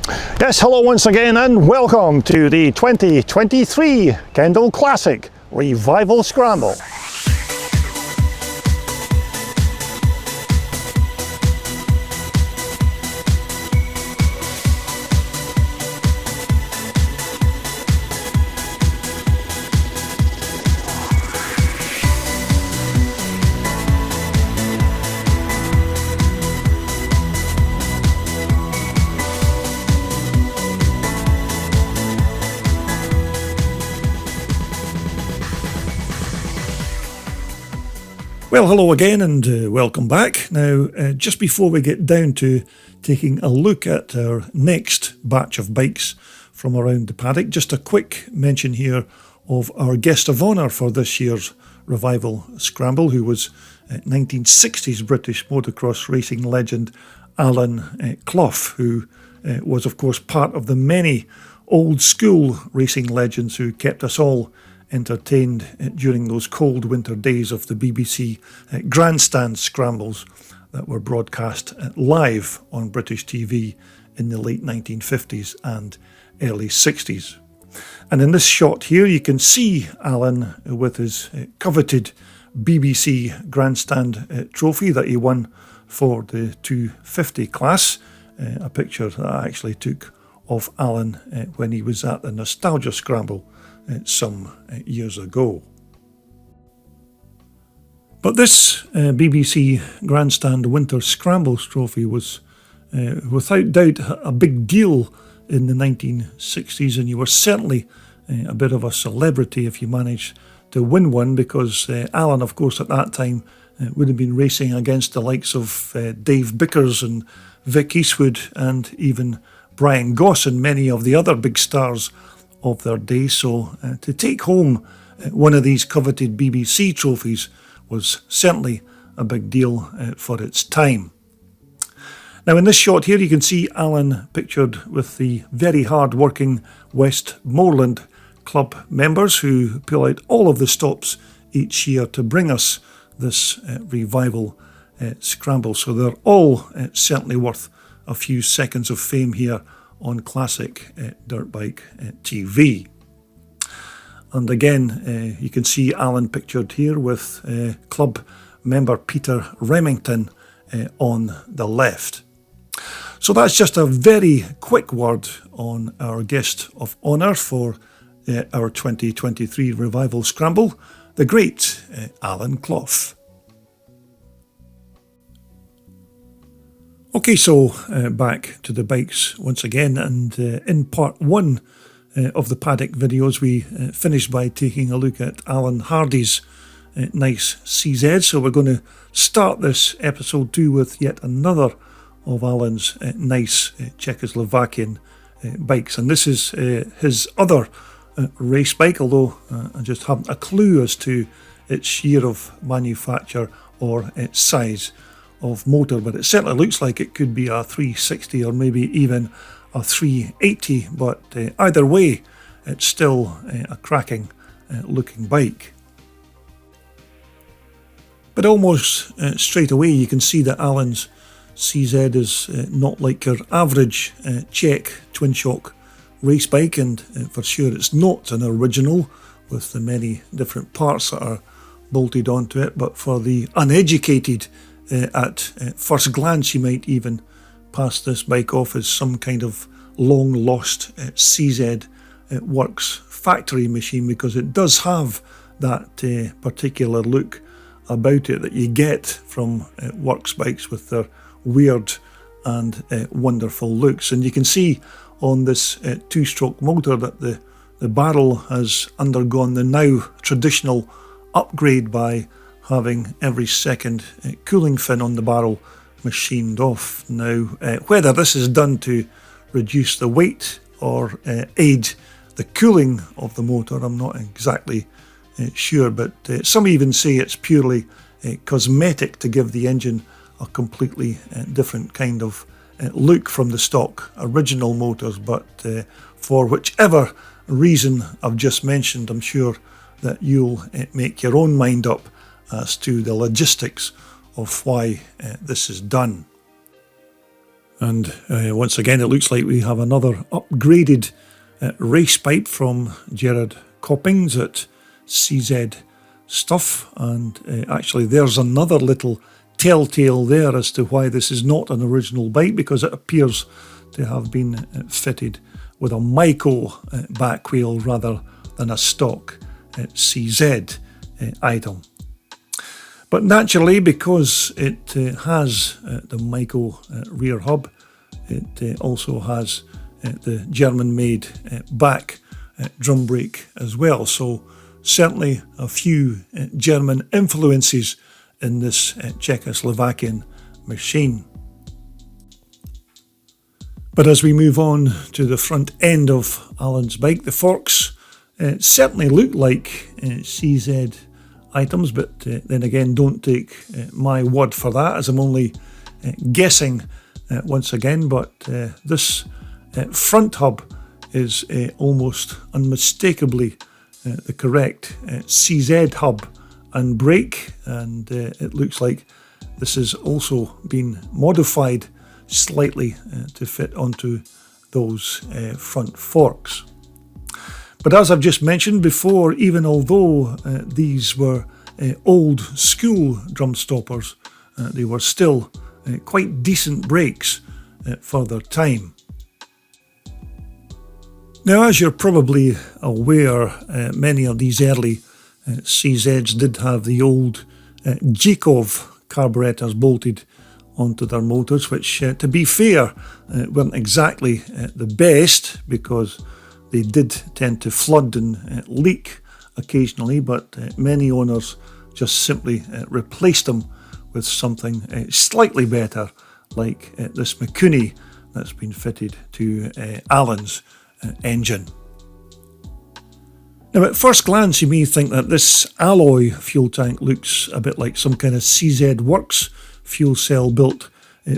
Yes, hello once again and welcome to the 2023 Kendal Classic Revival Scramble. Well, hello again and welcome back. Now, just before we get down to taking a look at our next batch of bikes from around the paddock, just a quick mention here of our guest of honour for this year's Revival Scramble, who was 1960s British motocross racing legend Alan Clough, who was of course part of the many old school racing legends who kept us all entertained during those cold winter days of the BBC grandstand scrambles that were broadcast live on British TV in the late 1950s and early 60s. And in this shot here you can see Alan with his coveted BBC grandstand trophy that he won for the 250 class, a picture that I actually took of Alan when he was at the Nostalgia Scramble some years ago. But this BBC Grandstand Winter Scrambles trophy was without doubt a big deal in the 1960s, and you were certainly a bit of a celebrity if you managed to win one, because Alan, of course, at that time would have been racing against the likes of Dave Bickers and Vic Eastwood and even Brian Goss and many of the other big stars of their day. So to take home one of these coveted BBC trophies was certainly a big deal for its time. Now in this shot here you can see Alan pictured with the very hard working Westmoreland Club members who pull out all of the stops each year to bring us this revival scramble. So they're all certainly worth a few seconds of fame here on classic dirt bike TV. And again you can see Alan pictured here with club member Peter Remington on the left. So that's just a very quick word on our guest of honour for our 2023 Revival Scramble, the great Alan Clough. Okay, so back to the bikes once again, and in part one of the Paddock videos we finished by taking a look at Alan Hardy's nice CZ, so we're going to start this episode 2 with yet another of Alan's nice Czechoslovakian bikes, and this is his other race bike, although I just haven't a clue as to its year of manufacture or its size of motor, but it certainly looks like it could be a 360 or maybe even a 380, but either way it's still a cracking looking bike. But almost straight away you can see that Alan's CZ is not like your average Czech twin shock race bike, and for sure it's not an original with the many different parts that are bolted onto it, but for the uneducated at first glance you might even pass this bike off as some kind of long lost CZ Works factory machine, because it does have that particular look about it that you get from Works bikes with their weird and wonderful looks. And you can see on this two-stroke motor that the barrel has undergone the now traditional upgrade by having every second cooling fin on the barrel machined off. Now, whether this is done to reduce the weight or aid the cooling of the motor, I'm not exactly sure, but some even say it's purely cosmetic to give the engine a completely different kind of look from the stock original motors. But for whichever reason I've just mentioned, I'm sure that you'll make your own mind up as to the logistics of why this is done. And once again, it looks like we have another upgraded race pipe from Gerard Coppings at CZ Stuff. And actually, there's another little telltale there as to why this is not an original bike, because it appears to have been fitted with a Myco back wheel rather than a stock CZ item. But naturally, because it has the Myco rear hub, it also has the German-made back drum brake as well. So certainly a few German influences in this Czechoslovakian machine. But as we move on to the front end of Alan's bike, the forks certainly look like CZ items, but then again, don't take my word for that, as I'm only guessing once again. But this front hub is almost unmistakably the correct CZ hub and brake, and it looks like this has also been modified slightly to fit onto those front forks. But as I've just mentioned before, even although these were old school drum stoppers, they were still quite decent brakes for their time. Now, as you're probably aware, many of these early CZs did have the old Jikov carburetors bolted onto their motors, which, to be fair, weren't exactly the best, because they did tend to flood and leak occasionally, but many owners just simply replaced them with something slightly better, like this Mikuni that's been fitted to Alan's engine. Now, at first glance, you may think that this alloy fuel tank looks a bit like some kind of CZ Works fuel cell built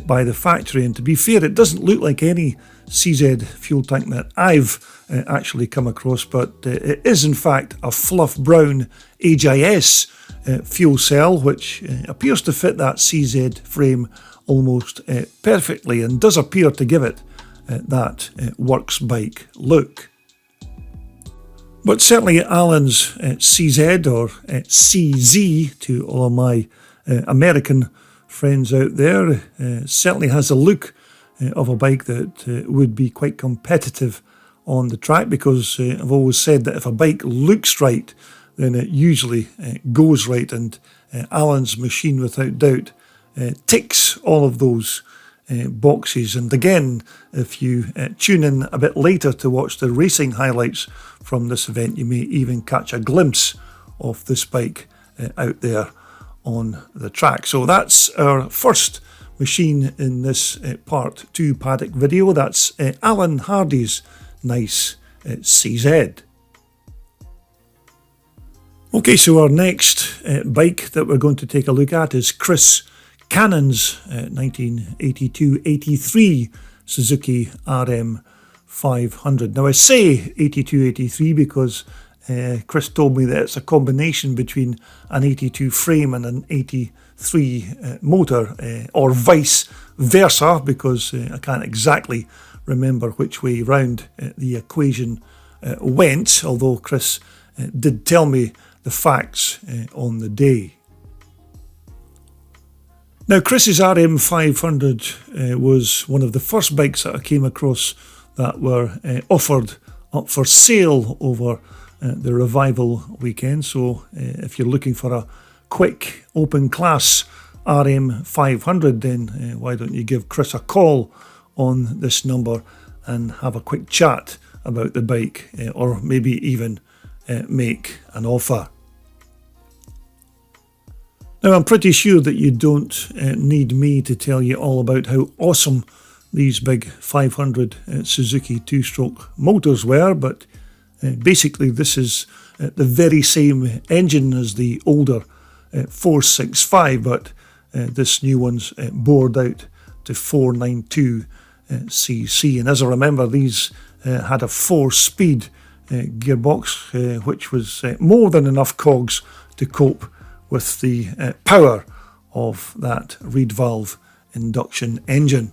by the factory, and to be fair, it doesn't look like any CZ fuel tank that I've actually come across, but it is in fact a fluff brown HIS fuel cell, which appears to fit that CZ frame almost perfectly, and does appear to give it that Works bike look. But certainly Alan's CZ, or CZ to all of my American friends out there, certainly has a look of a bike that would be quite competitive on the track, because I've always said that if a bike looks right, then it usually goes right, and Alan's machine without doubt ticks all of those boxes. And again, if you tune in a bit later to watch the racing highlights from this event, you may even catch a glimpse of this bike out there on the track. So that's our first machine in this part 2 Paddock video. That's Alan Hardy's nice CZ. Okay, so our next bike that we're going to take a look at is Chris Cannon's 1982-83 Suzuki RM 500. Now, I say 82-83 because Chris told me that it's a combination between an 82 frame and an 83 motor, or vice versa, because I can't exactly remember which way round the equation went, although Chris did tell me the facts on the day. Now, Chris's RM 500 was one of the first bikes that I came across that were offered up for sale over the revival weekend. So if you're looking for a quick open class RM 500, then why don't you give Chris a call on this number and have a quick chat about the bike, or maybe even make an offer. Now, I'm pretty sure that you don't need me to tell you all about how awesome these big 500 Suzuki two-stroke motors were, but basically this is the very same engine as the older 465, but this new one's bored out to 492 cc. And as I remember, these had a 4-speed gearbox, which was more than enough cogs to cope with the power of that reed valve induction engine.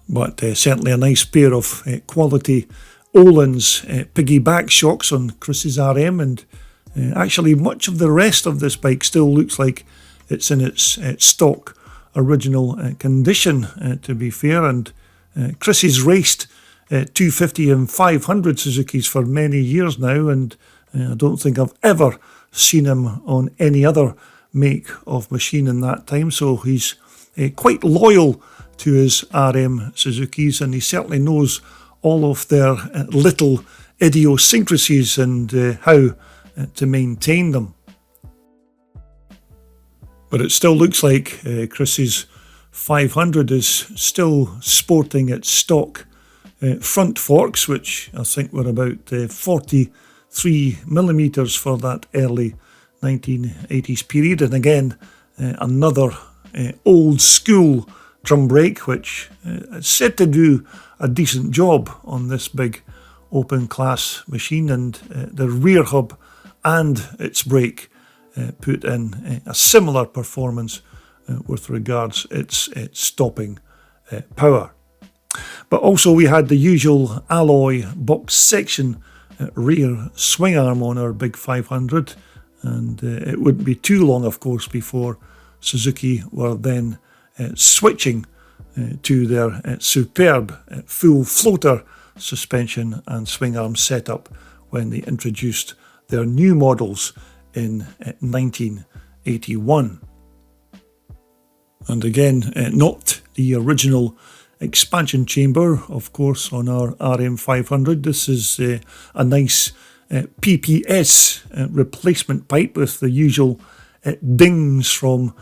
But certainly a nice pair of quality Olin's piggyback shocks on Chris's RM, and actually much of the rest of this bike still looks like it's in its stock original condition, to be fair. And Chris has raced 250 and 500 Suzukis for many years now, and I don't think I've ever seen him on any other make of machine in that time, so he's quite loyal to his RM Suzukis, and he certainly knows all of their little idiosyncrasies and how to maintain them. But it still looks like Chris's 500 is still sporting its stock front forks, which I think were about 43 millimeters for that early 1980s period. And again, another old school drum brake, which is said to do a decent job on this big open class machine, and the rear hub and its brake put in a similar performance with regards its stopping power. But also we had the usual alloy box section rear swing arm on our big 500, and it wouldn't be too long, of course, before Suzuki were then switching to their superb full floater suspension and swing arm setup when they introduced their new models in 1981. And again, not the original expansion chamber, of course, on our RM500. This is a nice PPS replacement pipe with the usual dings from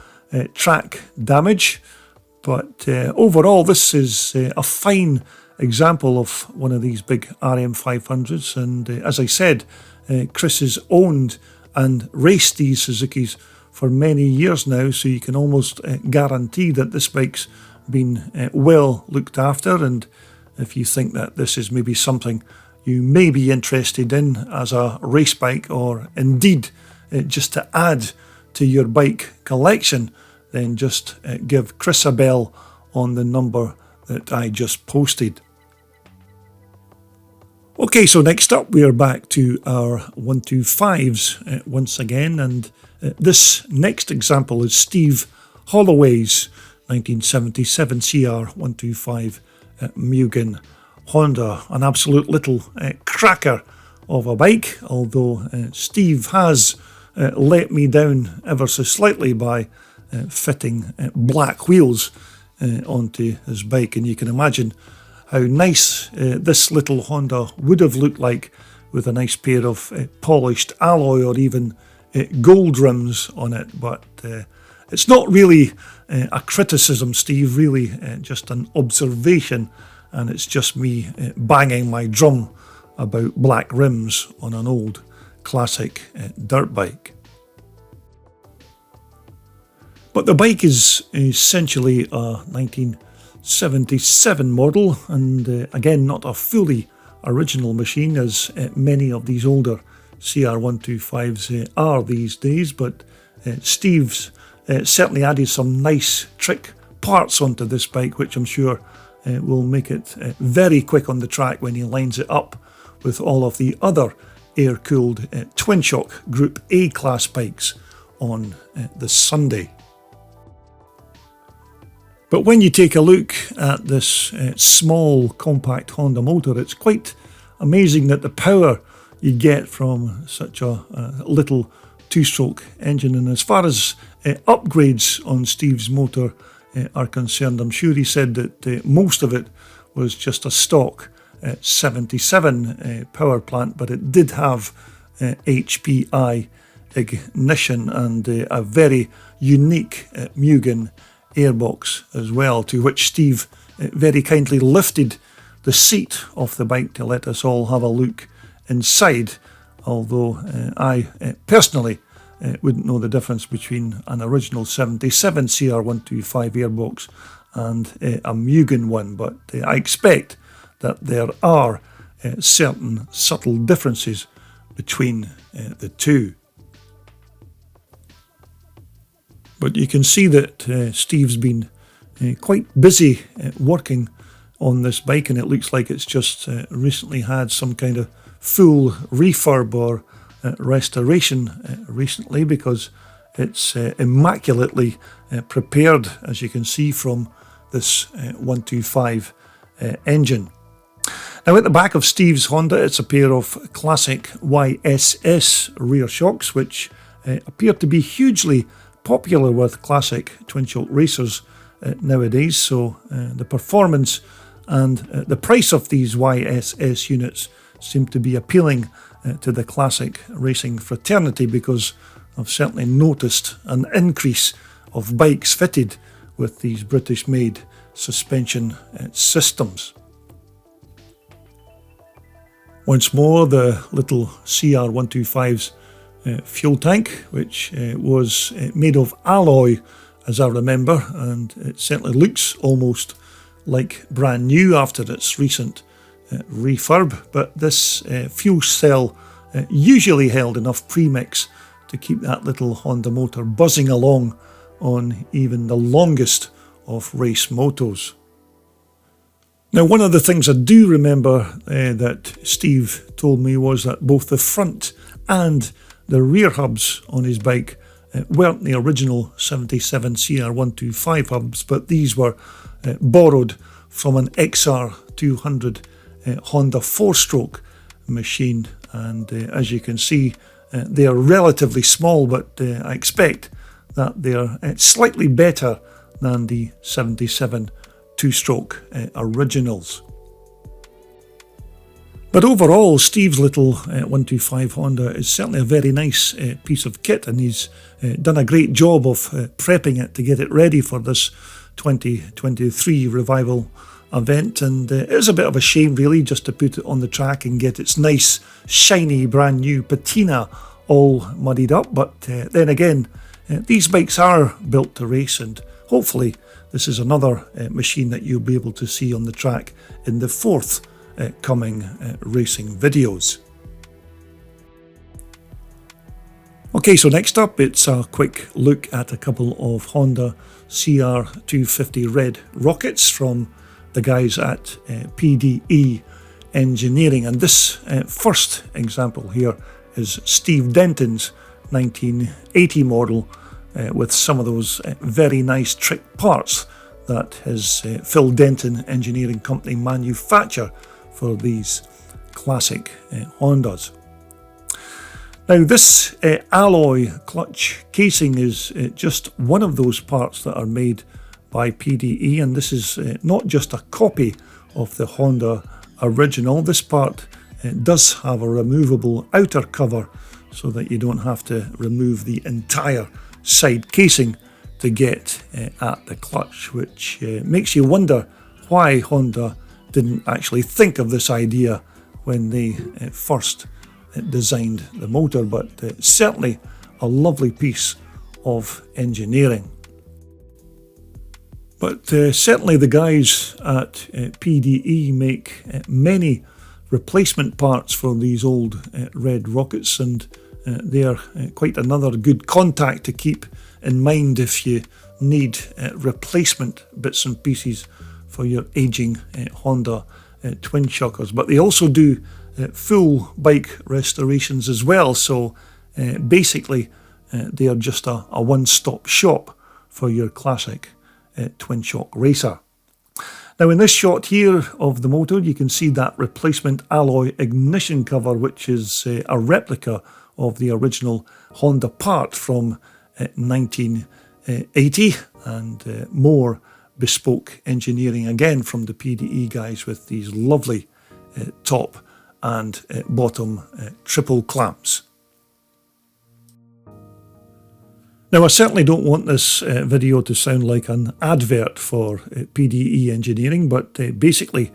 track damage. But overall, this is a fine example of one of these big RM500s. And as I said, Chris has owned and raced these Suzukis for many years now, so you can almost guarantee that this bike's been well looked after. And if you think that this is maybe something you may be interested in as a race bike, or indeed just to add to your bike collection, then just give Chris a bell on the number that I just posted. Okay, so next up we are back to our 125s once again, and this next example is Steve Holloway's 1977 CR125 Mugen Honda, an absolute little cracker of a bike, although Steve has let me down ever so slightly by fitting black wheels onto his bike, and you can imagine how nice this little Honda would have looked like with a nice pair of polished alloy or even gold rims on it. But it's not really a criticism, Steve, really just an observation, and it's just me banging my drum about black rims on an old classic dirt bike. But the bike is essentially a 1977 model, and again not a fully original machine as many of these older CR125s are these days, but Steve's certainly added some nice trick parts onto this bike, which I'm sure will make it very quick on the track when he lines it up with all of the other air-cooled twin-shock Group A class bikes on the Sunday. But when you take a look at this small compact Honda motor, it's quite amazing that the power you get from such a little two-stroke engine. And as far as upgrades on Steve's motor are concerned, I'm sure he said that most of it was just a stock 77 power plant, but it did have HPI ignition and a very unique Mugen airbox as well, to which Steve very kindly lifted the seat off the bike to let us all have a look inside, although I personally wouldn't know the difference between an original 77 CR125 airbox and a Mugen one, but I expect that there are certain subtle differences between the two. But you can see that Steve's been quite busy working on this bike, and it looks like it's just recently had some kind of full refurb or restoration recently, because it's immaculately prepared, as you can see from this 125 engine. Now at the back of Steve's Honda, it's a pair of classic YSS rear shocks, which appear to be hugely popular with classic twin-shock racers nowadays. So the performance and the price of these YSS units seem to be appealing to the classic racing fraternity, because I've certainly noticed an increase of bikes fitted with these British-made suspension systems. Once more, the little CR125's fuel tank, which was made of alloy, as I remember, and it certainly looks almost like brand new after its recent refurb. But this fuel cell usually held enough premix to keep that little Honda motor buzzing along on even the longest of race motos. Now, one of the things I do remember that Steve told me was that both the front and the rear hubs on his bike weren't the original 77 CR125 hubs, but these were borrowed from an XR200 Honda 4-stroke machine. And as you can see, they are relatively small, but I expect that they're slightly better than the 77 2-stroke originals. But overall, Steve's little 125 Honda is certainly a very nice piece of kit, and he's done a great job of prepping it to get it ready for this 2023 revival event. And it is a bit of a shame, really, just to put it on the track and get its nice, shiny, brand new patina all muddied up. But then again, these bikes are built to race, and hopefully this is another machine that you'll be able to see on the track in the forthcoming racing videos. Okay, so next up, it's a quick look at a couple of Honda CR250 red rockets from the guys at PDE Engineering. And this first example here is Steve Denton's 1980 model, with some of those very nice trick parts that his Phil Denton Engineering Company manufacture for these classic Hondas. Now, this alloy clutch casing is just one of those parts that are made by PDE, and this is not just a copy of the Honda original. This part does have a removable outer cover, so that you don't have to remove the entire side casing to get at the clutch, which makes you wonder why Honda didn't actually think of this idea when they first designed the motor. But certainly a lovely piece of engineering. But certainly the guys at PDE make many replacement parts for these old red rockets, and they are quite another good contact to keep in mind if you need replacement bits and pieces for your aging Honda twin shockers. But they also do full bike restorations as well, so basically they are just a one-stop shop for your classic twin shock racer. Now, in this shot here of the motor, you can see that replacement alloy ignition cover, which is a replica of the original Honda part from 1980, and more bespoke engineering again from the PDE guys with these lovely top and bottom triple clamps. Now, I certainly don't want this video to sound like an advert for PDE Engineering, but basically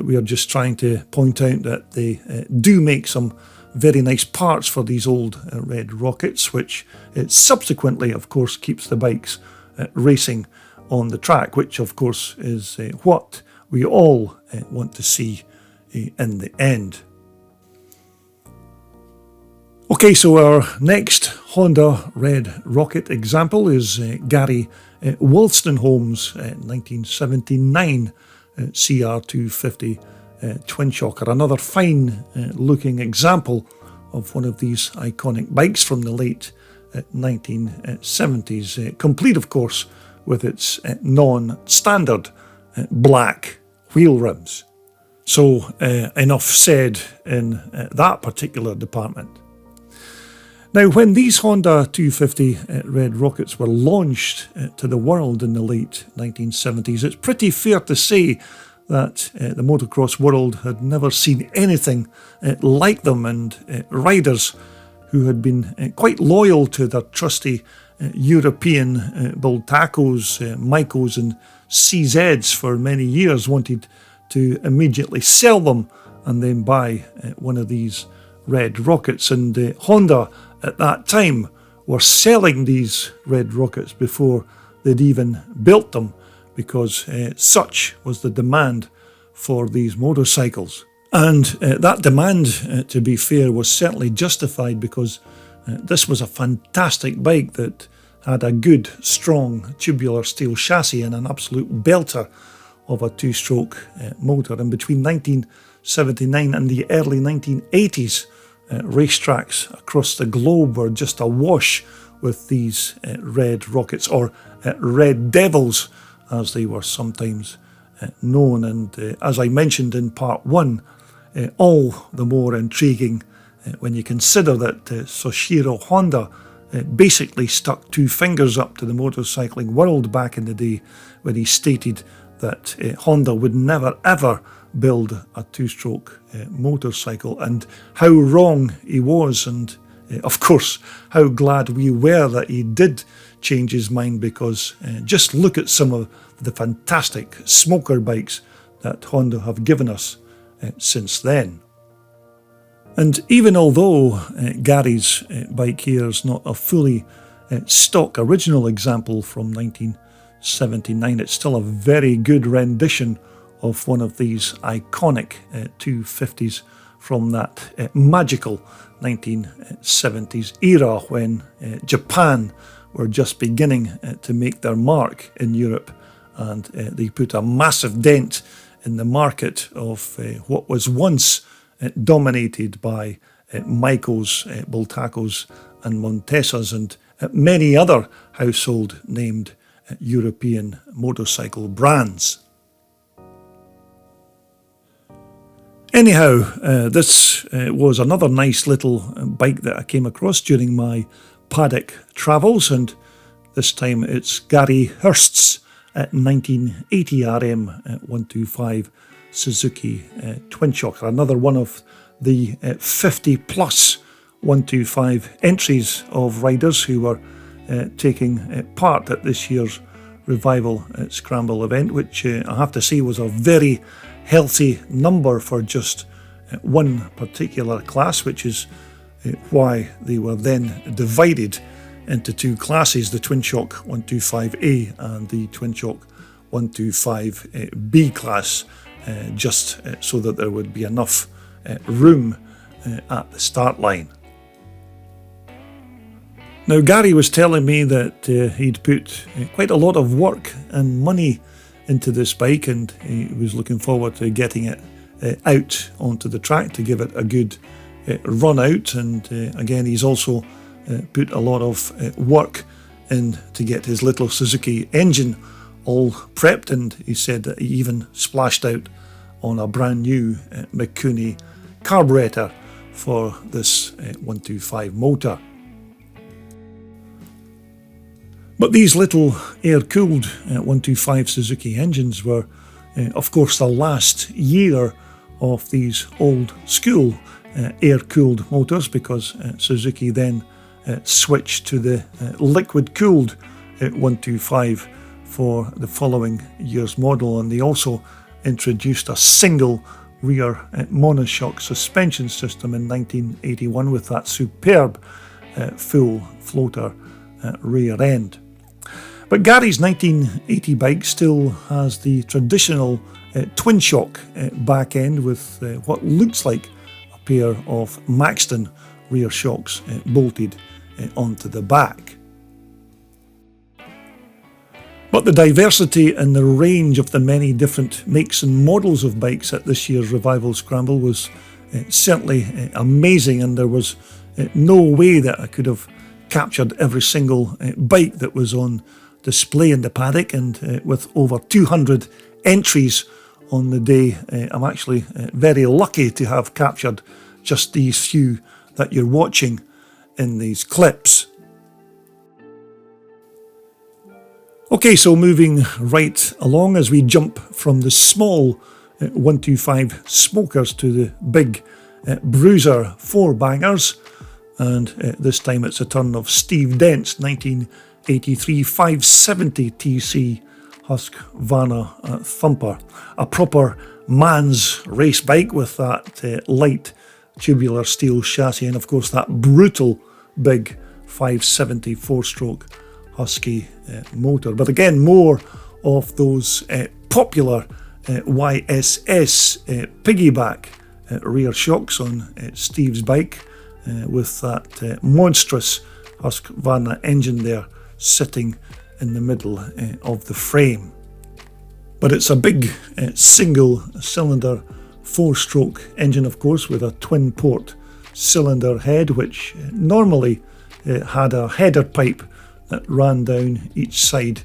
we are just trying to point out that they do make some very nice parts for these old red rockets, which subsequently, of course, keeps the bikes racing on the track, which, of course, is what we all want to see in the end. Okay, so our next Honda Red Rocket example is Gary Wolstenholme's 1979 CR250 twin shocker. Another fine looking example of one of these iconic bikes from the late 1970s, complete of course with its non-standard black wheel rims. So enough said in that particular department. Now, when these Honda 250 Red Rockets were launched to the world in the late 1970s, it's pretty fair to say that the motocross world had never seen anything like them, and riders who had been quite loyal to their trusty European build tacos, Micos and CZs for many years wanted to immediately sell them and then buy one of these Red Rockets. And Honda at that time were selling these Red Rockets before they'd even built them, because such was the demand for these motorcycles. And that demand, to be fair, was certainly justified, because this was a fantastic bike that had a good, strong tubular steel chassis and an absolute belter of a two-stroke motor. And between 1979 and the early 1980s, racetracks across the globe were just awash with these Red Rockets, or Red Devils as they were sometimes known. And as I mentioned in part 1, all the more intriguing when you consider that Soichiro Honda basically stuck two fingers up to the motorcycling world back in the day when he stated that Honda would never ever build a two-stroke motorcycle, and how wrong he was, and of course how glad we were that he did change his mind, because just look at some of the fantastic smoker bikes that Honda have given us since then. And even although Gary's bike here is not a fully stock original example from 1979, it's still a very good rendition of one of these iconic 250s from that magical 1970s era when Japan were just beginning to make their mark in Europe, and they put a massive dent in the market of what was once dominated by Micos, Bultacos and Montesas, and many other household named European motorcycle brands. Anyhow, this was another nice little bike that I came across during my Paddock travels, and this time it's Gary Hurst's 1980 RM 125 Suzuki twin shocker, another one of the 50 plus 125 entries of riders who were taking part at this year's Revival Scramble event, which I have to say was a very healthy number for just one particular class, which is why they were then divided into two classes, the Twin Shock 125A and the Twin Shock 125B class, just so that there would be enough room at the start line. Now, Gary was telling me that he'd put quite a lot of work and money into this bike, and he was looking forward to getting it out onto the track to give it a good run out. And again, he's also put a lot of work in to get his little Suzuki engine all prepped, and he said that he even splashed out on a brand new Mikuni carburetor for this 125 motor. But these little air-cooled 125 Suzuki engines were, of course, the last year of these old school air-cooled motors, because Suzuki then switched to the liquid-cooled 125 for the following year's model, and they also introduced a single rear monoshock suspension system in 1981 with that superb full floater rear end. But Gary's 1980 bike still has the traditional twin shock back end with what looks like a pair of Maxton rear shocks bolted onto the back. But the diversity and the range of the many different makes and models of bikes at this year's Revival Scramble was certainly amazing, and there was no way that I could have captured every single bike that was on display in the paddock, and with over 200 entries on the day, I'm actually very lucky to have captured just these few that you're watching in these clips. Okay, so moving right along as we jump from the small 125 smokers to the big bruiser 4-bangers, and this time it's a turn of Steve Dent's 1983 570 TC Husqvarna Thumper, a proper man's race bike with that light tubular steel chassis and of course that brutal big 570 4-stroke Husky motor. But again, more of those popular YSS piggyback rear shocks on Steve's bike, with that monstrous Husqvarna engine there sitting in the middle of the frame. But it's a big single cylinder 4-stroke engine, of course, with a twin port cylinder head, which normally had a header pipe that ran down each side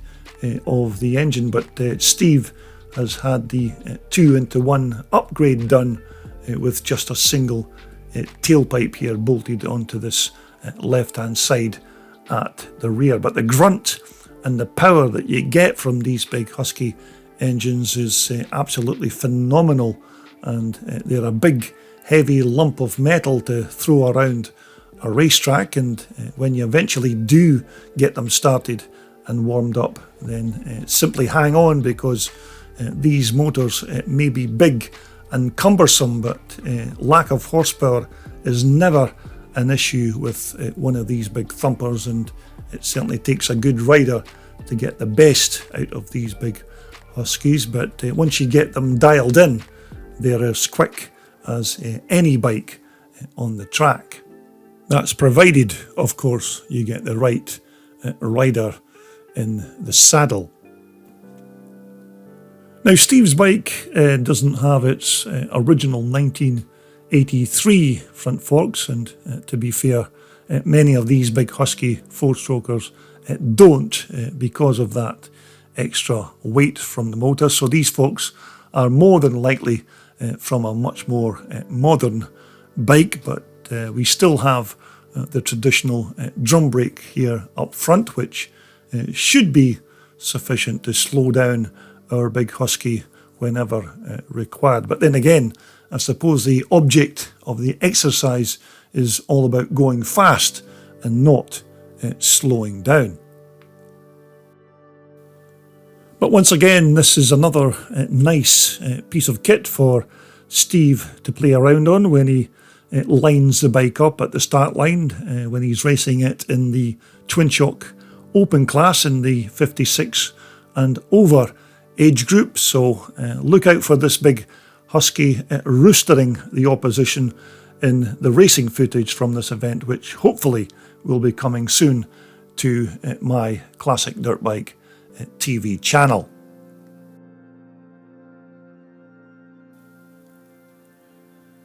of the engine, but Steve has had the 2-into-1 upgrade done with just a single tailpipe here bolted onto this left-hand side at the rear. But the grunt and the power that you get from these big Husky engines is absolutely phenomenal, and they're a big heavy lump of metal to throw around a racetrack, and when you eventually do get them started and warmed up, then simply hang on, because these motors may be big and cumbersome, but lack of horsepower is never an issue with one of these big thumpers, and it certainly takes a good rider to get the best out of these big Huskies. But once you get them dialed in, they're as quick as any bike on the track. That's provided, of course, you get the right rider in the saddle. Now, Steve's bike doesn't have its original 1983 front forks, and to be fair, many of these big Husky 4-strokers don't, because of that extra weight from the motor. So these forks are more than likely from a much more modern bike, but we still have the traditional drum brake here up front, which should be sufficient to slow down our big Husky whenever required. But then again, I suppose the object of the exercise is all about going fast and not slowing down. But once again, this is another nice piece of kit for Steve to play around on when he lines the bike up at the start line, when he's racing it in the twin shock open class in the 56 and over age group. So look out for this big Husky roostering the opposition in the racing footage from this event, which hopefully will be coming soon to my Classic Dirt Bike TV channel.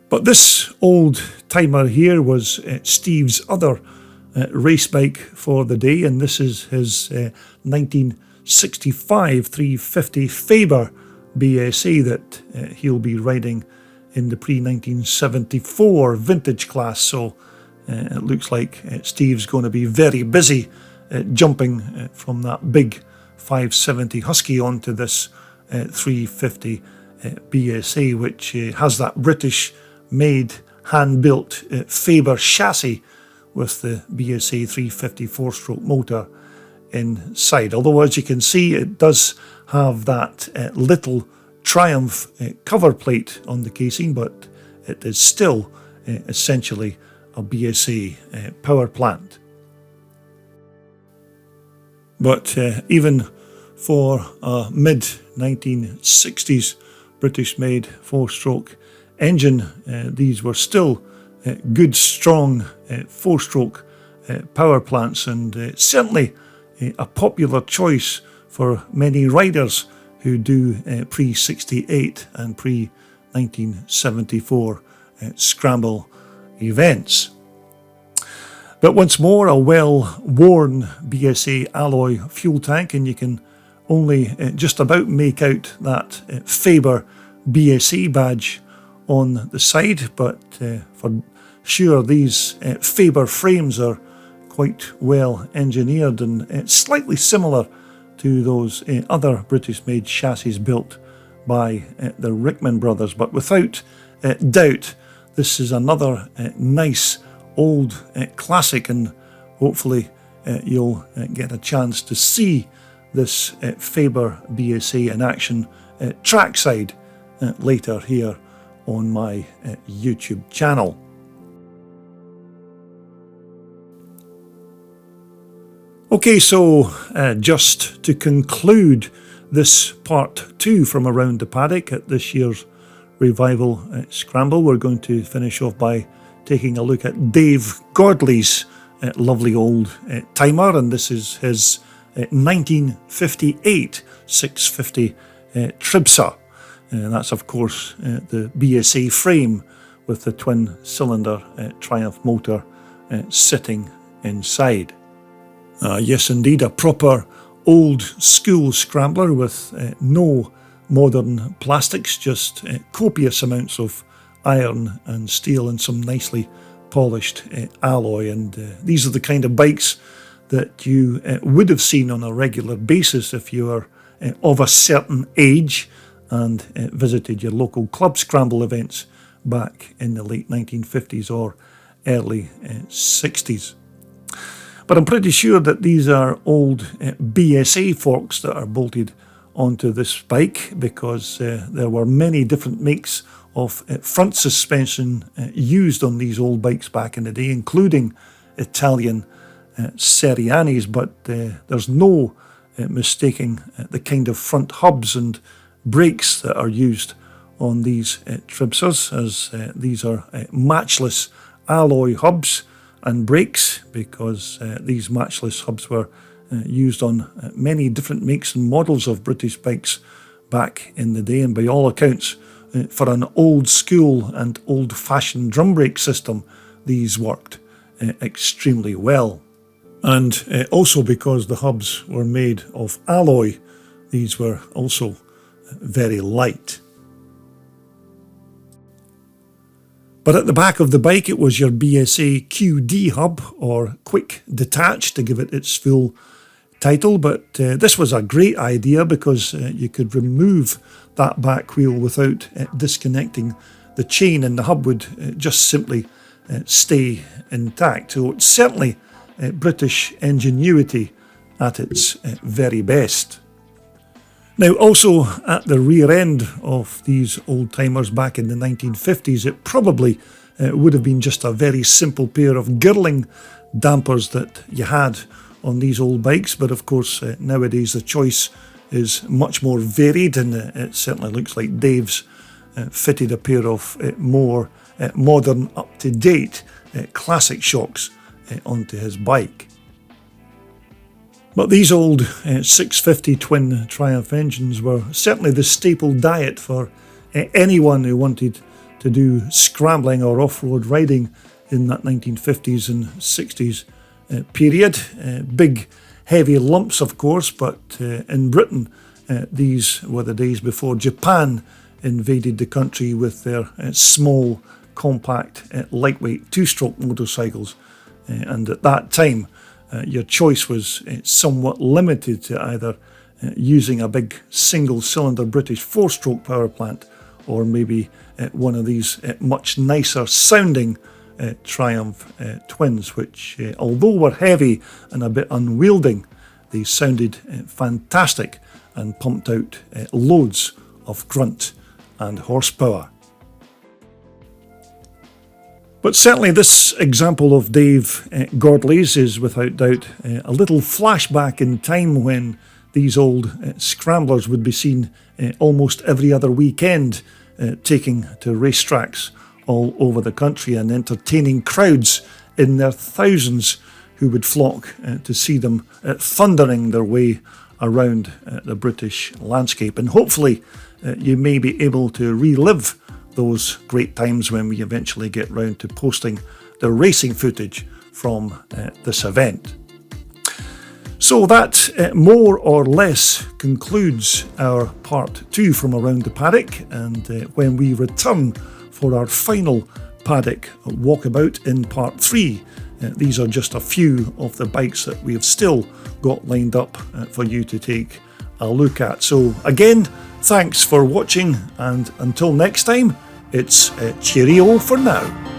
But this old timer here was Steve's other race bike for the day, and this is his 1965 350 Faber BSA that he'll be riding in the pre-1974 vintage class. So it looks like Steve's going to be very busy jumping from that big 570 Husky onto this 350 BSA, which has that British made hand-built Faber chassis with the BSA 350 4-stroke motor inside. Although, as you can see, it does have that little Triumph cover plate on the casing, but it is still essentially a BSA power plant. But even for a mid-1960s British-made 4-stroke engine, these were still good, strong 4-stroke power plants, and certainly a popular choice for many riders who do pre-68 and pre-1974 scramble events. But once more, a well-worn BSA alloy fuel tank, and you can only just about make out that Faber BSA badge on the side, but for sure these Faber frames are quite well engineered and slightly similar to those other British-made chassis built by the Rickman brothers. But without doubt, this is another nice old classic, and hopefully you'll get a chance to see this Faber BSA in action trackside later here on my YouTube channel. Okay, so just to conclude this part 2 from around the paddock at this year's Revival Scramble, we're going to finish off by taking a look at Dave Godley's lovely old timer, and this is his 1958 650 Tribsa. That's of course the BSA frame with the twin cylinder Triumph motor sitting inside. Yes indeed, a proper old school scrambler with no modern plastics, just copious amounts of iron and steel and some nicely polished alloy. And these are the kind of bikes that you would have seen on a regular basis if you were of a certain age and visited your local club scramble events back in the late 1950s or early 60s. But I'm pretty sure that these are old BSA forks that are bolted onto this bike, because there were many different makes of front suspension used on these old bikes back in the day, including Italian Serianis, but there's no mistaking the kind of front hubs and brakes that are used on these Tribsas, as these are matchless alloy hubs and brakes, because these matchless hubs were used on many different makes and models of British bikes back in the day, and by all accounts for an old school and old fashioned drum brake system, these worked extremely well. And also because the hubs were made of alloy, these were also very light. But at the back of the bike it was your BSA QD hub, or Quick Detach to give it its full title. But this was a great idea because you could remove that back wheel without disconnecting the chain, and the hub would just simply stay intact. So it's certainly British ingenuity at its very best. Now, also at the rear end of these old timers back in the 1950s, it probably would have been just a very simple pair of girling dampers that you had on these old bikes. But of course, nowadays the choice is much more varied, and it certainly looks like Dave's fitted a pair of more modern, up-to-date classic shocks onto his bike. But these old 650 twin Triumph engines were certainly the staple diet for anyone who wanted to do scrambling or off-road riding in that 1950s and 60s period. Big, heavy lumps, of course, but in Britain, these were the days before Japan invaded the country with their small, compact, lightweight two-stroke motorcycles. And at that time, your choice was somewhat limited to either using a big single-cylinder British four-stroke power plant, or maybe one of these much nicer sounding Triumph twins, which although were heavy and a bit unwielding, they sounded fantastic and pumped out loads of grunt and horsepower. But certainly this example of Dave Godley's is without doubt a little flashback in time when these old scramblers would be seen almost every other weekend taking to racetracks all over the country and entertaining crowds in their thousands who would flock to see them thundering their way around the British landscape. And hopefully you may be able to relive those great times when we eventually get round to posting the racing footage from this event. So that more or less concludes our part 2 from around the paddock, and when we return for our final paddock walkabout in part 3, these are just a few of the bikes that we have still got lined up for you to take a look at. So again, thanks for watching, and until next time, it's cheerio for now.